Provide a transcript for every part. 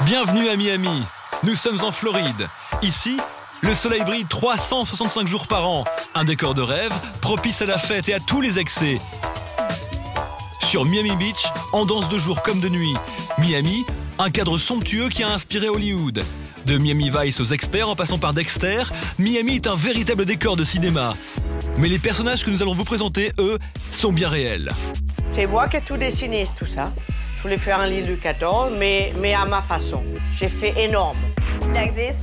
Bienvenue à Miami. Nous sommes en Floride. Ici, le soleil brille 365 jours par an. Un décor de rêve, propice à la fête et à tous les excès. Sur Miami Beach, en danse de jour comme de nuit. Miami, un cadre somptueux qui a inspiré Hollywood. De Miami Vice aux experts en passant par Dexter, Miami est un véritable décor de cinéma. Mais les personnages que nous allons vous présenter, eux, sont bien réels. C'est moi qui ai tout dessiné, tout ça. Je voulais faire un lit Louis XIV, mais à ma façon. J'ai fait énorme. Like this,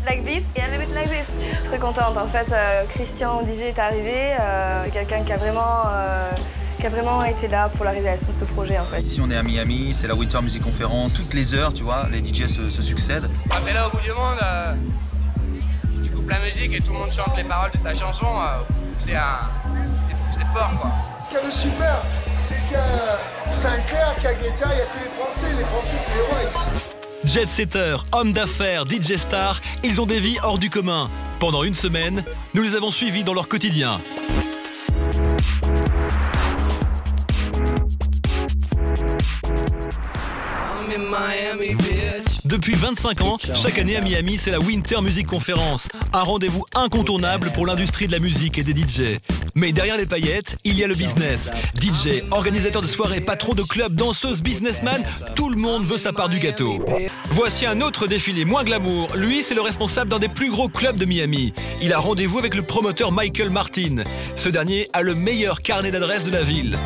et a little bit like this. Je suis très contente. En fait, Christian DJ est arrivé. C'est quelqu'un qui a vraiment été là pour la réalisation de ce projet, en fait. Ici, on est à Miami, c'est la Winter Music Conference. Toutes les heures, tu vois, les DJ se succèdent. Quand t'es là au bout du monde, tu coupes la musique et tout le monde chante les paroles de ta chanson. C'est fort, quoi. Ce qu'il y a de super, c'est qu'il y a Sinclair, qu'il y a Guetta, il n'y a que les Français. Les Français, c'est les rois ici. Jet-setter, hommes d'affaires, DJ stars, ils ont des vies hors du commun. Pendant une semaine, nous les avons suivis dans leur quotidien. Depuis 25 ans, chaque année à Miami, c'est la Winter Music Conference, un rendez-vous incontournable pour l'industrie de la musique et des DJ. Mais derrière les paillettes, il y a le business. DJ, organisateur de soirées, patron de clubs, danseuse, businessman, tout le monde veut sa part du gâteau. Voici un autre défilé moins glamour. Lui, c'est le responsable d'un des plus gros clubs de Miami. Il a rendez-vous avec le promoteur Michael Martin. Ce dernier a le meilleur carnet d'adresses de la ville.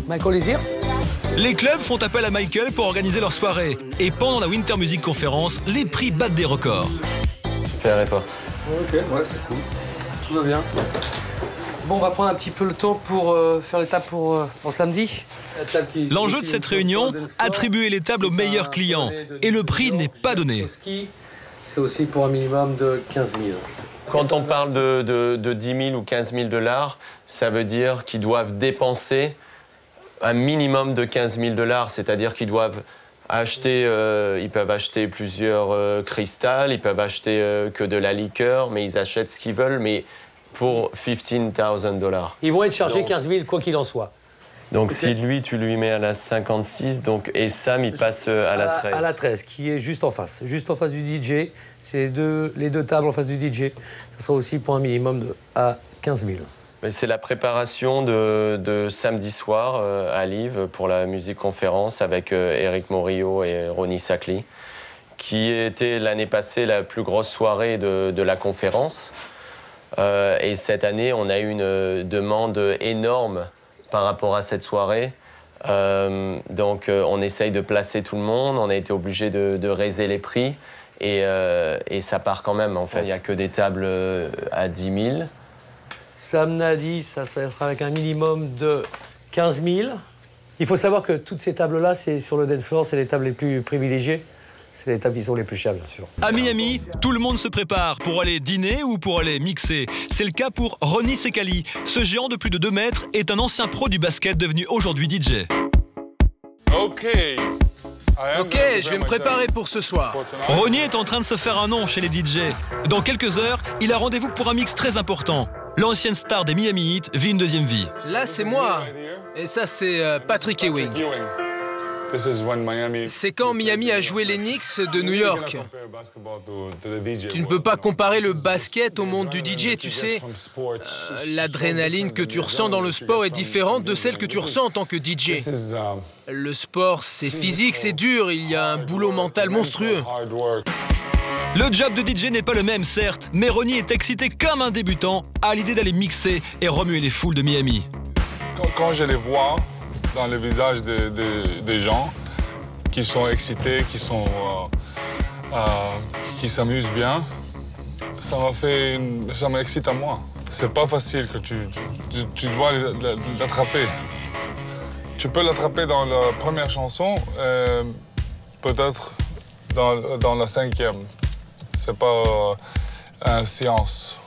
Michael is here. Les clubs font appel à Michael pour organiser leur soirée. Et pendant la Winter Music Conference, les prix battent des records. Super, et toi? Ok, ouais, c'est cool. Tout va bien. Bon, on va prendre un petit peu le temps pour faire les tables pour samedi. L'enjeu de cette réunion, attribuer les tables aux meilleurs clients. Et le prix n'est pas donné. C'est aussi pour un minimum de 15 000. Quand on parle de 10 000 ou 15 000 $, ça veut dire qu'ils doivent dépenser un minimum de 15 000 $, c'est-à-dire qu'ils doivent acheter, ils peuvent acheter plusieurs cristals, ils peuvent acheter que de la liqueur, mais ils achètent ce qu'ils veulent, mais pour 15 000 $. Ils vont être chargés 15 000 quoi qu'il en soit. Donc okay. Si lui, tu lui mets à la 56, donc, et Sam, il passe à la 13. À la 13, qui est juste en face du DJ. C'est les deux tables en face du DJ. Ça sera aussi pour un minimum à 15 000. C'est la préparation de samedi soir à Live pour la musique conférence avec Eric Morillo et Ronnie Sackley, qui était l'année passée la plus grosse soirée de la conférence. Et cette année, on a eu une demande énorme par rapport à cette soirée. Donc on essaye de placer tout le monde, on a été obligé de raiser les prix et ça part quand même en fait. Il n'y a que des tables à 10 000. Sam Nadi, ça sera avec un minimum de 15 000. Il faut savoir que toutes ces tables-là, c'est sur le dance floor, c'est les tables les plus privilégiées. C'est les tables qui sont les plus chères, bien sûr. À Miami, tout le monde se prépare pour aller dîner ou pour aller mixer. C'est le cas pour Ronnie Sackley. Ce géant de plus de 2 mètres est un ancien pro du basket devenu aujourd'hui DJ. Ok, je vais me préparer pour ce soir. Ronnie est en train de se faire un nom chez les DJ. Dans quelques heures, il a rendez-vous pour un mix très important. L'ancienne star des Miami Heat vit une deuxième vie. Là, c'est moi. Et ça, c'est Patrick Ewing. C'est quand Miami a joué les Knicks de New York. Tu ne peux pas comparer le basket au monde du DJ, tu sais. L'adrénaline que tu ressens dans le sport est différente de celle que tu ressens en tant que DJ. Le sport, c'est physique, c'est dur, il y a un boulot mental monstrueux. Le job de DJ n'est pas le même, certes, mais Ronnie est excité comme un débutant à l'idée d'aller mixer et remuer les foules de Miami. Quand je les vois dans le visage des gens qui sont excités, qui s'amusent bien, ça m'excite à moi. C'est pas facile que tu dois l'attraper. Tu peux l'attraper dans la première chanson, peut-être dans la 5e. C'est pas une science.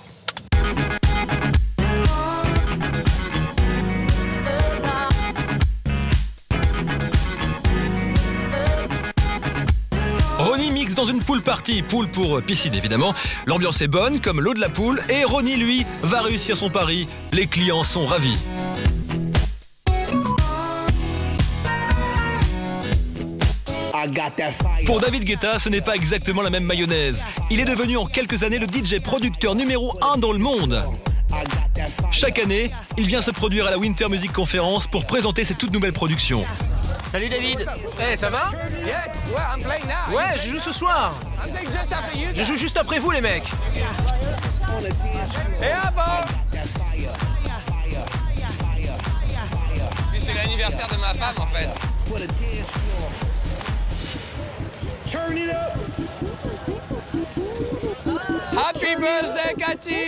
Ronnie mixe dans une pool party, pool pour piscine évidemment. L'ambiance est bonne comme l'eau de la pool et Ronnie lui va réussir son pari. Les clients sont ravis. Pour David Guetta, ce n'est pas exactement la même mayonnaise. Il est devenu en quelques années le DJ producteur numéro 1 dans le monde. Chaque année, il vient se produire à la Winter Music Conference pour présenter ses toutes nouvelles productions. Salut David. Hey, ça va? Ouais, je joue ce soir. Je joue juste après vous les mecs. Et avant. C'est l'anniversaire de ma femme en fait. Happy birthday Cathy!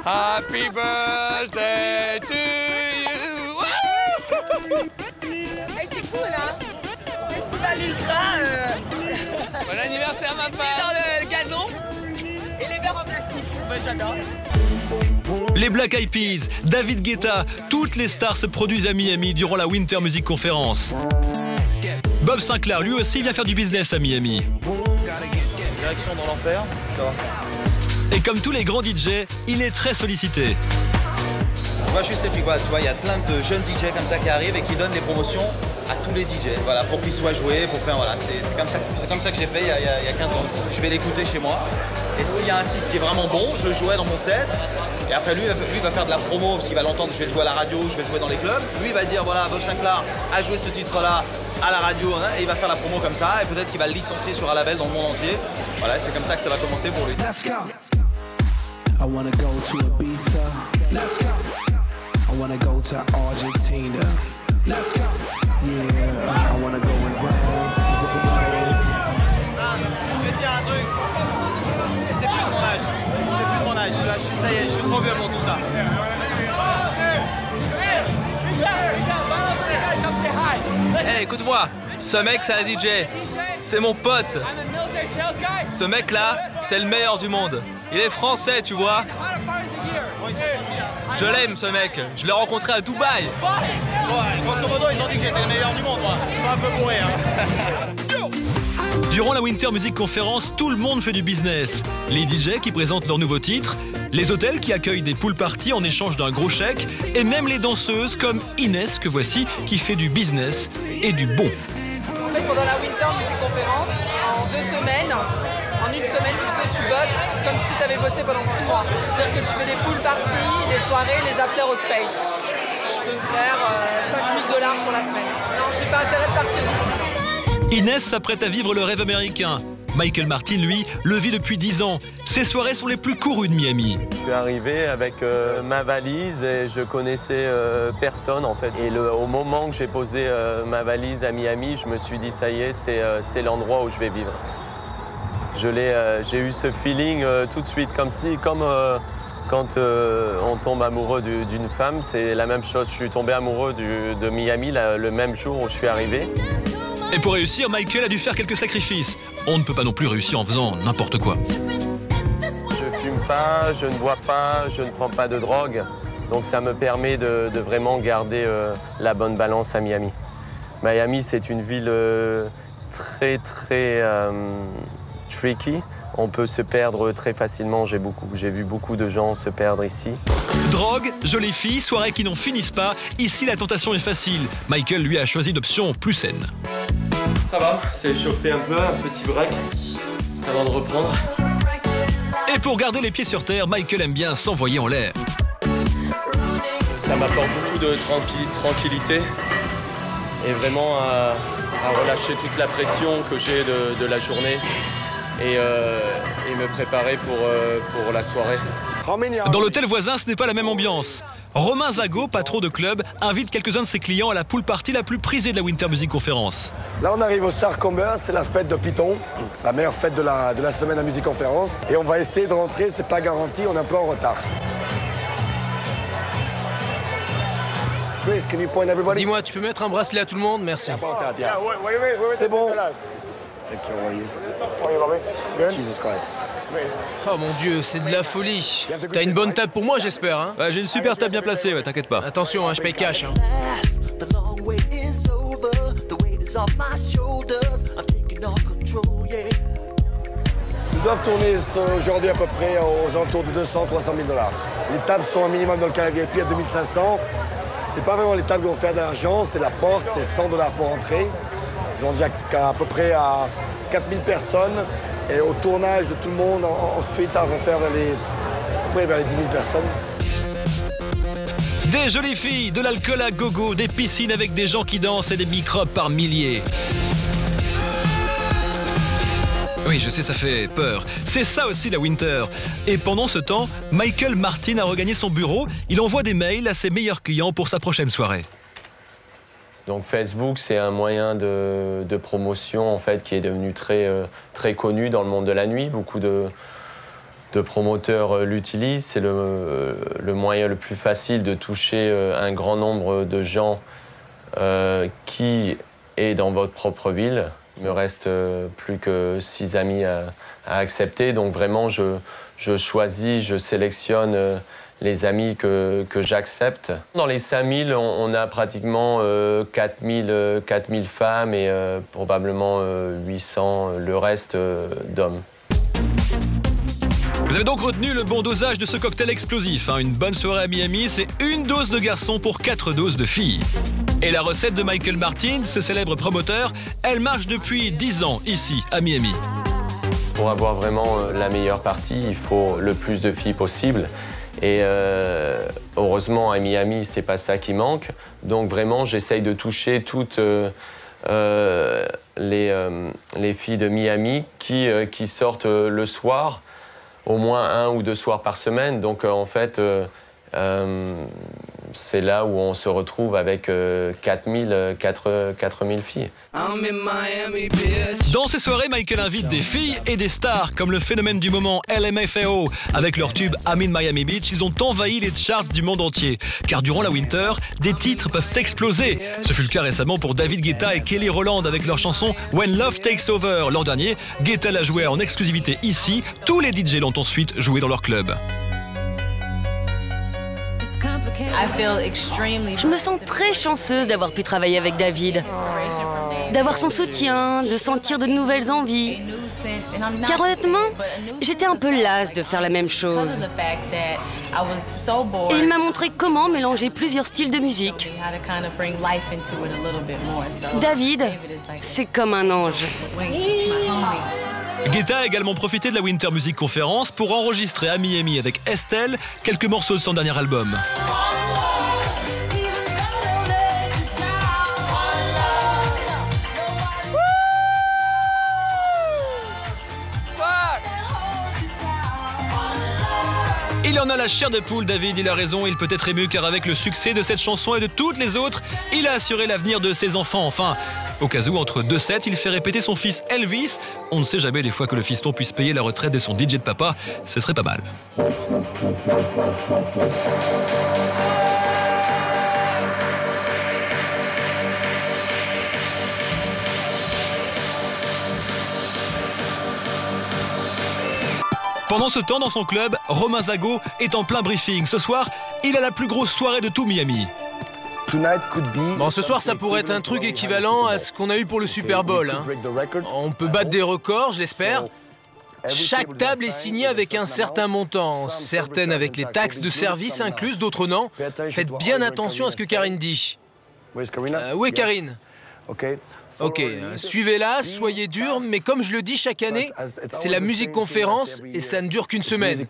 Happy birthday to you! Hey, c'est cool hein? Festival Ultra. Bon anniversaire ma femme! Dans le gazon et les verres en plastique. Bah, j'adore. Les Black Eyed Peas, David Guetta, toutes les stars se produisent à Miami durant la Winter Music Conference. Bob Sinclair, lui aussi, vient faire du business à Miami. Direction dans l'enfer, tu vas voir ça. Et comme tous les grands DJ, il est très sollicité. On voit juste les prix, tu vois, il y a plein de jeunes DJ comme ça qui arrivent et qui donnent des promotions à tous les DJ, voilà, pour qu'ils soient joués, pour faire, voilà, c'est comme ça que j'ai fait il y a 15 ans. Je vais l'écouter chez moi, et s'il y a un titre qui est vraiment bon, je le jouerai dans mon set, et après lui va faire de la promo, parce qu'il va l'entendre, je vais le jouer à la radio, je vais le jouer dans les clubs, lui il va dire, voilà, Bob Sinclair a joué ce titre-là à la radio, hein, et il va faire la promo comme ça, et peut-être qu'il va le licencier sur un label dans le monde entier. Voilà, c'est comme ça que ça va commencer pour lui. Let's go. I wanna go to Ibiza. Let's go. I wanna go to Argentina. Let's go. Yeah, I wanna go and Je vais te dire un truc. C'est plus de mon âge. C'est plus de mon âge. Ça y est, je suis trop vieux pour tout ça. Hey, écoute-moi. Ce mec, c'est un DJ. C'est mon pote. Ce mec-là, c'est le meilleur du monde. Il est français, tu vois. Je l'aime, ce mec. Je l'ai rencontré à Dubaï. Ouais, grosso modo, ils ont dit que j'étais le meilleur du monde, moi. Ils sont un peu bourrés, hein. Durant la Winter Music Conference, tout le monde fait du business. Les DJ qui présentent leurs nouveaux titres, les hôtels qui accueillent des pool parties en échange d'un gros chèque, et même les danseuses comme Inès, que voici, qui fait du business et du bon. En fait, pendant la Winter Music Conference, en 2 semaines, en une semaine plutôt, tu bosses comme si tu avais bossé pendant 6 mois. C'est-à-dire que tu fais des pool parties, les soirées, les after au space. Je peux me faire 5 000 $ pour la semaine. Non, j'ai pas intérêt de partir d'ici, non. Inès s'apprête à vivre le rêve américain. Michael Martin, lui, le vit depuis 10 ans. Ses soirées sont les plus courues de Miami. Je suis arrivé avec ma valise et je connaissais personne en fait. Et au moment que j'ai posé ma valise à Miami, je me suis dit ça y est, c'est l'endroit où je vais vivre. J'ai eu ce feeling tout de suite, comme quand on tombe amoureux d'une femme, c'est la même chose. Je suis tombé amoureux de Miami le même jour où je suis arrivé. Et pour réussir, Michael a dû faire quelques sacrifices. On ne peut pas non plus réussir en faisant n'importe quoi. Je fume pas, je ne bois pas, je ne prends pas de drogue. Donc ça me permet de vraiment garder la bonne balance à Miami. Miami, c'est une ville très tricky. On peut se perdre très facilement. J'ai vu beaucoup de gens se perdre ici. Drogue, jolies filles, soirées qui n'en finissent pas. Ici, la tentation est facile. Michael, lui, a choisi une option plus saine. Ça va, c'est chauffé un peu, un petit break avant de reprendre. Et pour garder les pieds sur terre, Michael aime bien s'envoyer en l'air. Ça m'apporte beaucoup de tranquillité et vraiment à relâcher toute la pression que j'ai de la journée et me préparer pour la soirée. Dans l'hôtel voisin, ce n'est pas la même ambiance. Romain Zago, patron de club, invite quelques-uns de ses clients à la pool party la plus prisée de la Winter Music Conference. Là, on arrive au Starcomber, c'est la fête de Python, la meilleure fête de la semaine à Music Conference. Et on va essayer de rentrer, c'est pas garanti, on est un peu en retard. Chris, can you point everybody? Dis-moi, tu peux mettre un bracelet à tout le monde? Merci. C'est bon. Jesus Christ. Oh mon Dieu, c'est de la folie. T'as une bonne table pour moi, j'espère, hein? J'ai une super table bien placée, ouais, t'inquiète pas. Attention, hein, je paye cash. Hein. Ils doivent tourner aujourd'hui à peu près aux alentours de 200-300 000 $. Les tables sont un minimum dans le carré VIP à 2500. C'est pas vraiment les tables qui vont faire de l'argent, c'est la porte, c'est 100 $ pour entrer. Ils ont déjà à peu près à 4000 personnes. Et au tournage de tout le monde, ensuite, ça va faire vers les 10 000 personnes. Des jolies filles, de l'alcool à gogo, des piscines avec des gens qui dansent et des microbes par milliers. Oui, je sais, ça fait peur. C'est ça aussi la Winter. Et pendant ce temps, Michael Martin a regagné son bureau. Il envoie des mails à ses meilleurs clients pour sa prochaine soirée. Donc Facebook, c'est un moyen de promotion en fait, qui est devenu très connu dans le monde de la nuit. Beaucoup de promoteurs l'utilisent. C'est le moyen le plus facile de toucher un grand nombre de gens qui est dans votre propre ville. Il me reste plus que 6 amis à accepter. Donc vraiment, je choisis, je sélectionne les amis que j'accepte. Dans les 5000, on a pratiquement 4000 femmes et probablement 800, le reste d'hommes. Vous avez donc retenu le bon dosage de ce cocktail explosif. Une bonne soirée à Miami, c'est 1 dose de garçons pour 4 doses de filles. Et la recette de Michael Martin, ce célèbre promoteur, elle marche depuis 10 ans ici, à Miami. Pour avoir vraiment la meilleure partie, il faut le plus de filles possible. Et heureusement, à Miami, c'est pas ça qui manque. Donc vraiment, j'essaye de toucher toutes les filles de Miami qui sortent le soir, au moins 1 ou 2 soirs par semaine. Donc en fait, c'est là où on se retrouve avec 4000 filles. Dans ces soirées, Michael invite des filles et des stars, comme le phénomène du moment LMFAO. Avec leur tube I'm in Miami Beach, ils ont envahi les charts du monde entier. Car durant la Winter, des titres peuvent exploser. Ce fut le cas récemment pour David Guetta et Kelly Rowland avec leur chanson When Love Takes Over. L'an dernier, Guetta l'a joué en exclusivité ici. Tous les DJ l'ont ensuite joué dans leur club. Je me sens très chanceuse d'avoir pu travailler avec David, d'avoir son soutien, de sentir de nouvelles envies. Car honnêtement, j'étais un peu lasse de faire la même chose. Et il m'a montré comment mélanger plusieurs styles de musique. David, c'est comme un ange. Guetta a également profité de la Winter Music Conference pour enregistrer à Miami avec Estelle quelques morceaux de son dernier album. Il en a la chair de poule, David, il a raison, il peut être ému car avec le succès de cette chanson et de toutes les autres, il a assuré l'avenir de ses enfants. Enfin, au cas où, entre 2 sets, il fait répéter son fils Elvis. On ne sait jamais des fois que le fiston puisse payer la retraite de son DJ de papa, ce serait pas mal. Pendant ce temps, dans son club, Romain Zago est en plein briefing. Ce soir, il a la plus grosse soirée de tout Miami. Bon, ce soir, ça pourrait être un truc équivalent à ce qu'on a eu pour le Super Bowl. On peut battre des records, je l'espère. Chaque table est signée avec un certain montant, certaines avec les taxes de service incluses, d'autres non. Faites bien attention à ce que Karine dit. Où est Karine? Ok, suivez-la, soyez dur, mais comme je le dis chaque année, c'est la musique conférence et ça ne dure qu'une semaine.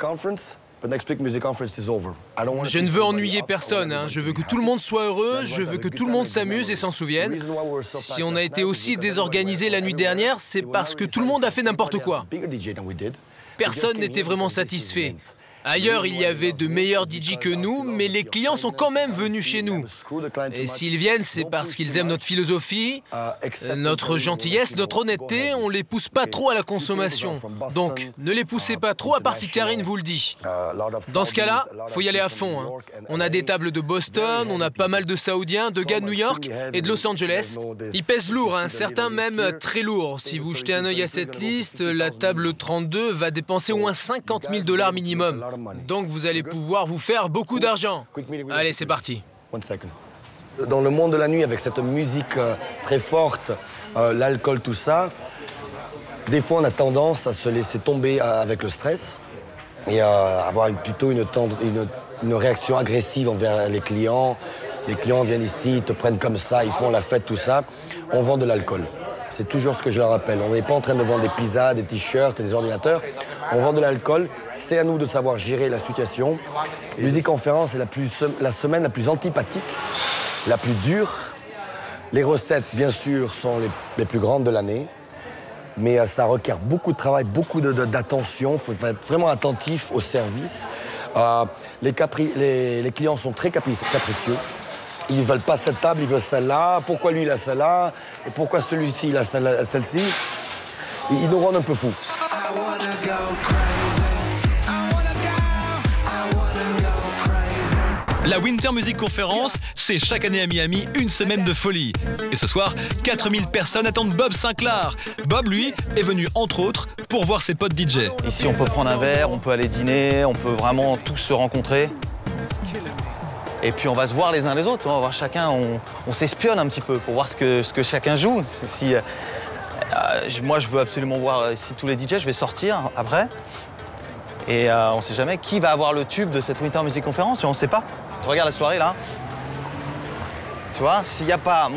Je ne veux ennuyer personne, je veux que tout le monde soit heureux, je veux que tout le monde s'amuse et s'en souvienne. Si on a été aussi désorganisé la nuit dernière, c'est parce que tout le monde a fait n'importe quoi. Personne n'était vraiment satisfait. Ailleurs, il y avait de meilleurs DJ que nous, mais les clients sont quand même venus chez nous. Et s'ils viennent, c'est parce qu'ils aiment notre philosophie, notre gentillesse, notre honnêteté. On les pousse pas trop à la consommation. Donc, ne les poussez pas trop, à part si Karine vous le dit. Dans ce cas-là, faut y aller à fond. On a des tables de Boston, on a pas mal de Saoudiens, de gars de New York et de Los Angeles. Ils pèsent lourd, certains même très lourds. Si vous jetez un œil à cette liste, la table 32 va dépenser au moins $50 000 minimum. Donc vous allez pouvoir vous faire beaucoup d'argent. Allez, c'est parti. Dans le monde de la nuit, avec cette musique très forte, l'alcool, tout ça, des fois on a tendance à se laisser tomber avec le stress et à avoir plutôt une réaction agressive envers les clients. Les clients viennent ici, ils te prennent comme ça, ils font la fête, tout ça. On vend de l'alcool. C'est toujours ce que je leur rappelle. On n'est pas en train de vendre des pizzas, des t-shirts et des ordinateurs. On vend de l'alcool. C'est à nous de savoir gérer la situation. Musique Conférence est la semaine la plus antipathique, la plus dure. Les recettes, bien sûr, sont les plus grandes de l'année. Mais ça requiert beaucoup de travail, beaucoup d'attention. Il faut être vraiment attentif au service. Les clients sont très capricieux. Ils ne veulent pas cette table, ils veulent celle-là. Pourquoi lui, il a celle-là? Et pourquoi celui-ci, il a celle-ci? Ils nous rendent un peu fous. La Winter Music Conference, c'est chaque année à Miami une semaine de folie. Et ce soir, 4000 personnes attendent Bob Sinclair. Bob, lui, est venu, entre autres, pour voir ses potes DJ. Ici, on peut prendre un verre, on peut aller dîner, on peut vraiment tous se rencontrer. Et puis on va se voir les uns les autres, on va voir chacun, on s'espionne un petit peu pour voir ce que chacun joue. Si, moi je veux absolument voir ici tous les DJ, je vais sortir après. Et on ne sait jamais qui va avoir le tube de cette Winter Music Conference, on ne sait pas. Tu regardes la soirée là. Tu vois, s'il n'y a pas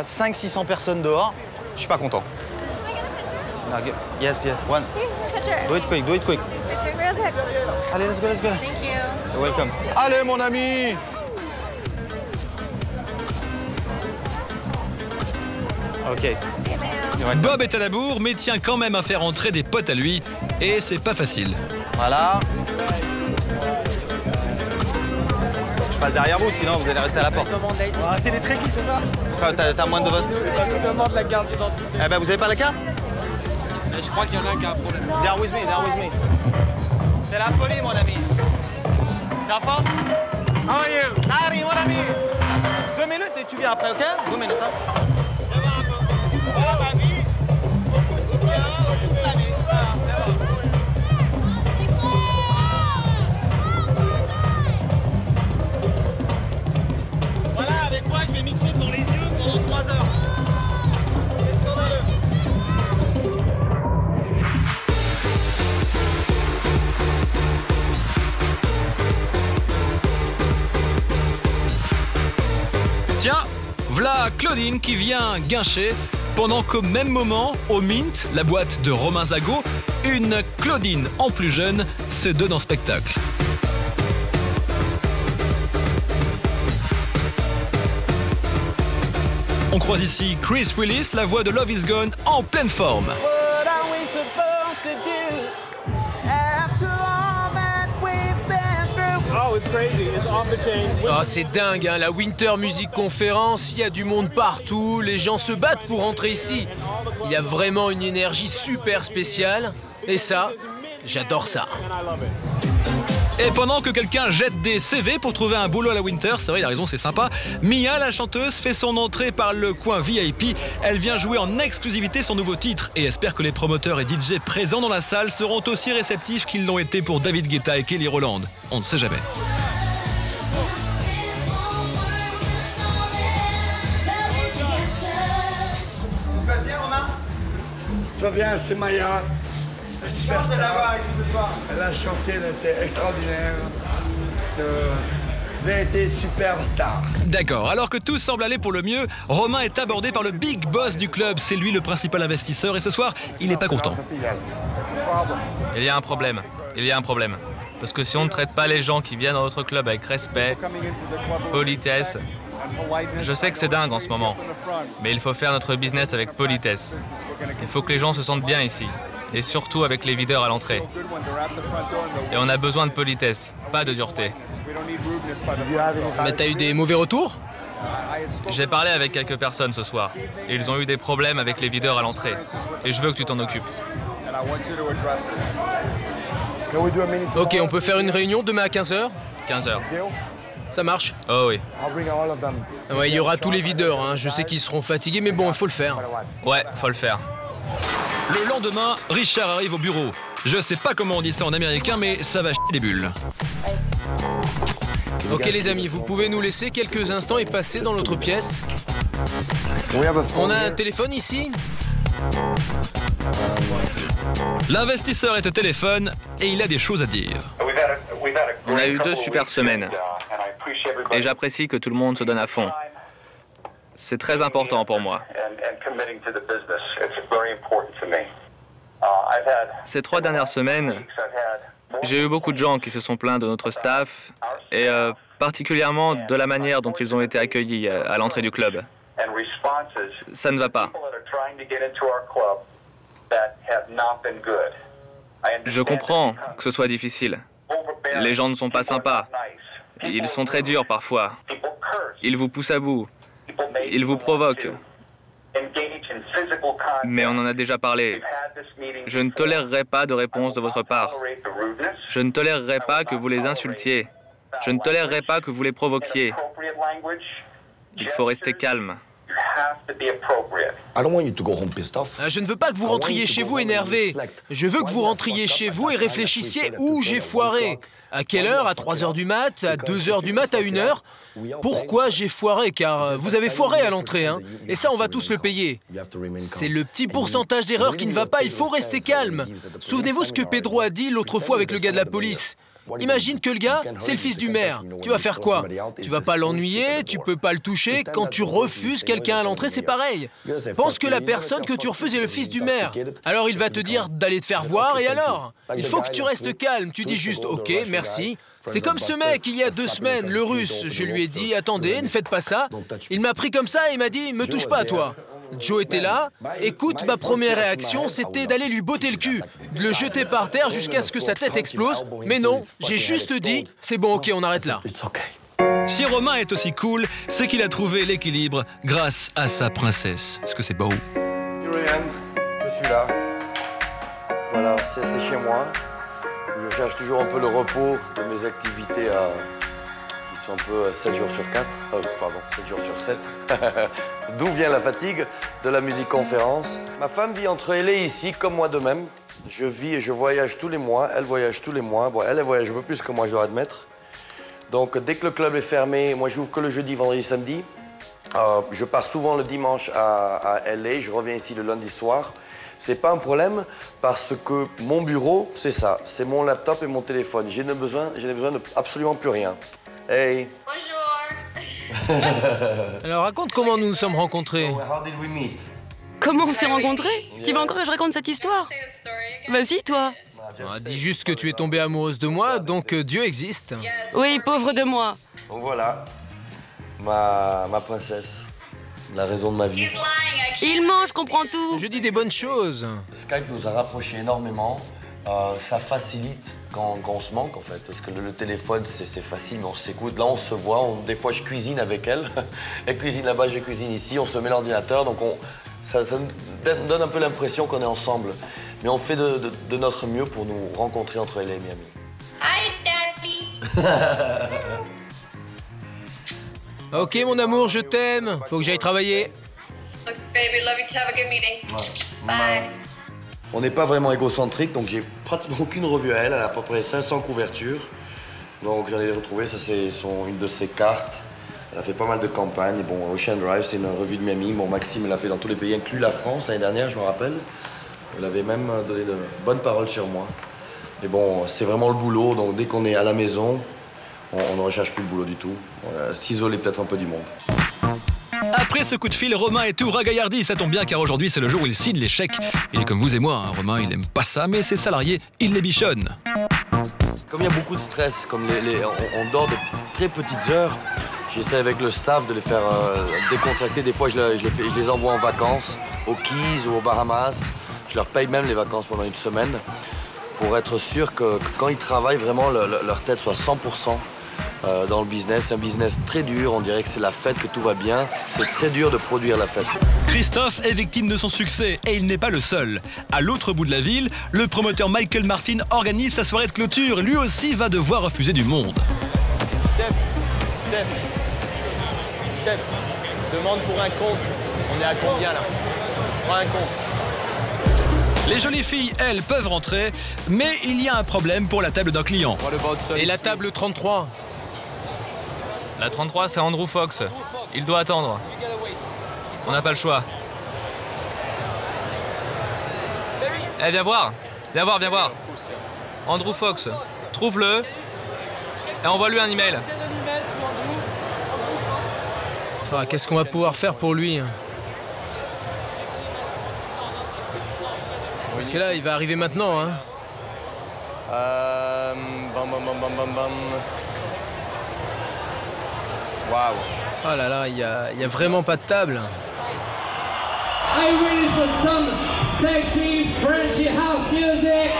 500-600 personnes dehors, je suis pas content. Yes, one. Do it quick. Allez, let's go. Thank you. You're welcome. Allez, mon ami. Ok. Bob est à la bourre, mais tient quand même à faire entrer des potes à lui. Et c'est pas facile. Voilà. Je passe derrière vous, sinon vous allez rester à la porte. Ah, c'est les tréquis, c'est ça? T'as moins de vote. Je demande la carte d'identité. Eh ben, vous avez pas la carte? Je crois qu'il y en a un qui a un problème. They are with me. C'est la folie, mon ami. D'accord? How are you? Harry, mon ami. 2 minutes et tu viens après, ok? 2 minutes, hein? Voilà ma vie, au quotidien, toute l'année. Voilà, avec moi, je vais mixer devant les yeux pendant 3 heures. C'est scandaleux. Tiens, v'là Claudine qui vient guincher, pendant qu'au même moment, au Mint, la boîte de Romain Zago, une Claudine en plus jeune se donne en spectacle. On croise ici Chris Willis, la voix de Love Is Gone, en pleine forme. Oh, c'est dingue, hein, la Winter Music Conference, il y a du monde partout, les gens se battent pour rentrer ici. Il y a vraiment une énergie super spéciale, et ça, j'adore ça. Et pendant que quelqu'un jette des CV pour trouver un boulot à la Winter, c'est vrai, il a raison, c'est sympa, Mia, la chanteuse, fait son entrée par le coin VIP. Elle vient jouer en exclusivité son nouveau titre et espère que les promoteurs et DJ présents dans la salle seront aussi réceptifs qu'ils l'ont été pour David Guetta et Kelly Rowland. On ne sait jamais. Tout se passe bien, Romain? Tout va bien, c'est Maya. C'est chance de l'avoir ici ce soir. Elle a chanté, elle était extraordinaire. Vous avez été superstar. D'accord, alors que tout semble aller pour le mieux, Romain est abordé par le big boss du club. C'est lui le principal investisseur et ce soir, il n'est pas content. Il y a un problème. Parce que si on ne traite pas les gens qui viennent dans notre club avec respect, politesse, je sais que c'est dingue en ce moment, mais il faut faire notre business avec politesse. Il faut que les gens se sentent bien ici, et surtout avec les videurs à l'entrée. Et on a besoin de politesse, pas de dureté. Mais t'as eu des mauvais retours? J'ai parlé avec quelques personnes ce soir, et ils ont eu des problèmes avec les videurs à l'entrée. Et je veux que tu t'en occupes. Ok, on peut faire une réunion demain à 15h? 15h. Ça marche? Oh oui. Ouais, il y aura tous les videurs, hein. Je sais qu'ils seront fatigués, mais bon, il faut le faire. Ouais, faut le faire. Le lendemain, Richard arrive au bureau. Je sais pas comment on dit ça en américain, mais ça va chier des bulles. Ok les amis, vous pouvez nous laisser quelques instants et passer dans l'autre pièce. On a un téléphone ici? L'investisseur est au téléphone et il a des choses à dire. On a eu 2 super semaines. Et j'apprécie que tout le monde se donne à fond. C'est très important pour moi. Ces 3 dernières semaines, j'ai eu beaucoup de gens qui se sont plaints de notre staff et particulièrement de la manière dont ils ont été accueillis à l'entrée du club. Ça ne va pas. Je comprends que ce soit difficile. Les gens ne sont pas sympas. Ils sont très durs parfois. Ils vous poussent à bout. Ils vous provoquent. Mais on en a déjà parlé. Je ne tolérerai pas de réponse de votre part. Je ne tolérerai pas que vous les insultiez. Je ne tolérerai pas que vous les provoquiez. Il faut rester calme. Je ne veux pas que vous rentriez chez vous énervé. Je veux que vous rentriez chez vous et réfléchissiez où j'ai foiré. À quelle heure? À 3 h du mat? À 2 h du mat? À 1 h? Pourquoi j'ai foiré? Car vous avez foiré à l'entrée, hein. Et ça, on va tous le payer. C'est le petit pourcentage d'erreur qui ne va pas, il faut rester calme. Souvenez-vous ce que Pedro a dit l'autre fois avec le gars de la police. Imagine que le gars, c'est le fils du maire. Tu vas faire quoi? Tu vas pas l'ennuyer, tu peux pas le toucher. Quand tu refuses quelqu'un à l'entrée, c'est pareil. Pense que la personne que tu refuses est le fils du maire. Alors il va te dire d'aller te faire voir, et alors? Il faut que tu restes calme. Tu dis juste « Ok, merci ». C'est comme ce mec, il y a 2 semaines, le russe. Je lui ai dit « Attendez, ne faites pas ça ». Il m'a pris comme ça et il m'a dit « Me touche pas à toi ». Joe était là. Écoute, ma première réaction, c'était d'aller lui botter le cul, de le jeter par terre jusqu'à ce que sa tête explose. Mais non, j'ai juste dit « C'est bon, ok, on arrête là ». Si Romain est aussi cool, c'est qu'il a trouvé l'équilibre grâce à sa princesse. Est-ce que c'est beau? Je suis là. Voilà, c'est chez moi. Je cherche toujours un peu le repos de mes activités qui sont un peu 7 jours sur 4. Pardon, 7 jours sur 7. D'où vient la fatigue de la musique conférence. Ma femme vit entre elle et ici, comme moi de même. Je vis et je voyage tous les mois. Elle voyage tous les mois. Bon, elle voyage un peu plus que moi, je dois admettre. Donc, dès que le club est fermé, moi, j'ouvre que le jeudi, vendredi, samedi. Je pars souvent le dimanche à LA. Je reviens ici le lundi soir. C'est pas un problème parce que mon bureau, c'est ça. C'est mon laptop et mon téléphone. Je n'ai besoin de absolument plus rien. Hey. Bonjour. Alors raconte comment nous nous sommes rencontrés. Comment on s'est rencontrés? Tu veux encore que je raconte cette histoire? Vas-y, toi. Dis juste que tu es tombée amoureuse de moi, donc Dieu existe. Oui, pauvre de moi. Donc voilà, ma princesse, la raison de ma vie. Il ment, je comprends tout. Je dis des bonnes choses. Skype nous a rapprochés énormément. Ça facilite quand on se manque, en fait. Parce que le téléphone, c'est facile, mais on s'écoute. Là, on se voit. Des fois, je cuisine avec elle. Elle cuisine là-bas, je cuisine ici. On se met l'ordinateur. Donc, ça nous donne un peu l'impression qu'on est ensemble. Mais on fait de notre mieux pour nous rencontrer entre LA et Miami. Hi, Daddy. Ok, mon amour, je t'aime. Faut que j'aille travailler. Look, baby, love you too. Have a good meeting. Bye. On n'est pas vraiment égocentrique, donc j'ai pratiquement aucune revue à elle. Elle a à peu près 500 couvertures. Donc j'en ai les retrouver. Ça, c'est une de ses cartes. Elle a fait pas mal de campagnes. Et bon, Ocean Drive, c'est une revue de Miami. Bon, Maxime l'a fait dans tous les pays, inclus la France l'année dernière, je me rappelle. Elle avait même donné de bonnes paroles sur moi. Mais bon, c'est vraiment le boulot. Donc dès qu'on est à la maison, on ne recherche plus le boulot du tout. S'isoler peut-être un peu du monde. Après ce coup de fil, Romain est tout ragaillardi. Ça tombe bien car aujourd'hui c'est le jour où il signe les chèques. Il est comme vous et moi, hein. Romain il aime pas ça, mais ses salariés, il les bichonne. Comme il y a beaucoup de stress, comme on dort de très petites heures, j'essaie avec le staff de les faire décontracter. Des fois je les envoie en vacances, aux Keys ou aux Bahamas. Je leur paye même les vacances pendant une semaine pour être sûr que quand ils travaillent, vraiment leur tête soit 100% dans le business. C'est un business très dur, on dirait que c'est la fête, que tout va bien. C'est très dur de produire la fête. Christophe est victime de son succès et il n'est pas le seul. À l'autre bout de la ville, le promoteur Michael Martin organise sa soirée de clôture. Lui aussi va devoir refuser du monde. Steph, demande pour un compte. On est à combien là? Prends un compte. Les jolies filles, elles, peuvent rentrer, mais il y a un problème pour la table d'un client. Et la table 33? La 33, c'est Andrew Fox. Il doit attendre. On n'a pas le choix. Eh, viens voir. Viens voir, viens voir. Andrew Fox, trouve-le et envoie-lui un email. Ah, qu'est-ce qu'on va pouvoir faire pour lui? Parce que là, il va arriver maintenant. Hein. Waouh. Oh là là, il y a vraiment pas de table. Are you ready for some sexy Frenchy house music?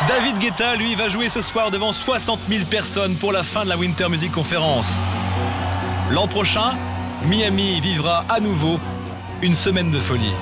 David Guetta, lui, va jouer ce soir devant 60 000 personnes pour la fin de la Winter Music Conference. L'an prochain, Miami vivra à nouveau une semaine de folie.